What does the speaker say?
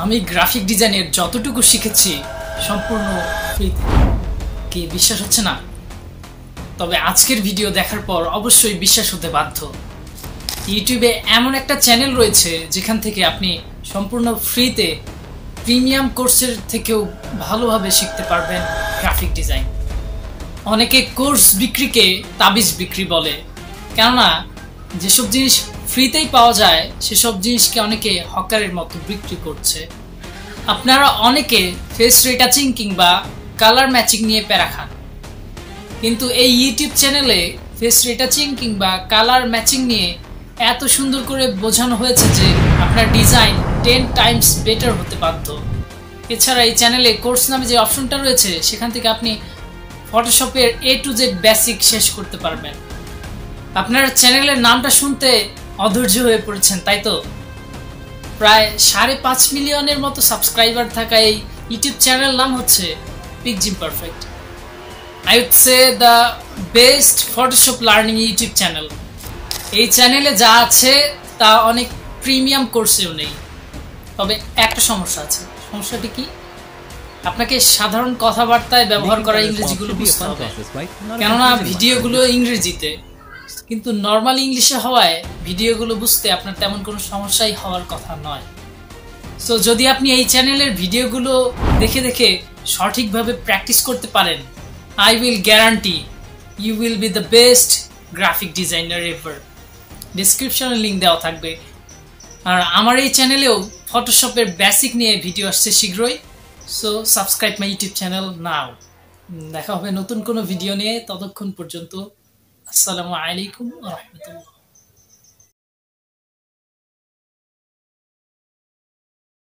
আমি গ্রাফিক ডিজাইনের যতটুকু শিখেছি সম্পূর্ণ ফ্রিতে। কি বিশ্বাস হচ্ছে না? তবে আজকের ভিডিও দেখার পর অবশ্যই বিশ্বাস হতে বাধ্য। ইউটিউবে এমন একটা চ্যানেল রয়েছে যেখান থেকে আপনি সম্পূর্ণ ফ্রিতে প্রিমিয়াম কোর্সের থেকেও ভালোভাবে শিখতে পারবেন গ্রাফিক ডিজাইন। অনেকে কোর্স বিক্রিকে তাবিজ বিক্রি বলে, কেননা যেসব জিনিস ফ্রিতেই পাওয়া যায় সেসব জিনিসকে অনেকে হকারের মতো বিক্রি করছে। আপনারা অনেকে ফেস রিটাচিং কিংবা কালার ম্যাচিং নিয়ে প্যারা খান, কিন্তু এই ইউটিউব চ্যানেলে ফেস রিটাচিং কিংবা কালার ম্যাচিং নিয়ে এত সুন্দর করে বোঝানো হয়েছে যে আপনার ডিজাইন 10 টাইমস বেটার হতে বাধ্য। এছাড়া এই চ্যানেলে কোর্স নামে যে অপশনটা রয়েছে সেখান থেকে আপনি ফটোশপের A to Z বেসিক শেষ করতে পারবেন। আপনার চ্যানেলের নামটা শুনতে অধৈর্য হয়ে পড়েছেন, তাই তো? প্রায় 5.5 মিলিয়নের মতো সাবস্ক্রাইবার থাকা এই ইউটিউব চ্যানেল নাম হচ্ছে পিকজিম perfect. I would say the best Photoshop learning YouTube channel. এই চ্যানেলে যা আছে তা অনেক প্রিমিয়াম কোর্সেও নেই। তবে একটা সমস্যা আছে। সমস্যাটি কি? আপনাকে সাধারণ কথাবার্তায় ব্যবহার করা ইংরেজিগুলো বুঝতে হবে, কেননা ভিডিওগুলো ইংরেজিতে, কিন্তু নর্মাল ইংলিশে হওয়ায় ভিডিওগুলো বুঝতে আপনার তেমন কোনো সমস্যাই হওয়ার কথা নয়। সো যদি আপনি এই চ্যানেলের ভিডিওগুলো দেখে দেখে সঠিকভাবে প্র্যাকটিস করতে পারেন, I will guarantee you will be the best graphic designer ever. ডেসক্রিপশনে লিঙ্ক দেওয়া থাকবে। আর আমার এই চ্যানেলেও ফটোশপের বেসিক নিয়ে ভিডিও আসছে শীঘ্রই। So subscribe my YouTube channel now. দেখা হবে নতুন কোনো ভিডিও নিয়ে। ততক্ষণ পর্যন্ত আসসালামু আলাইকুম ওয়া রাহমাতুল্লাহ।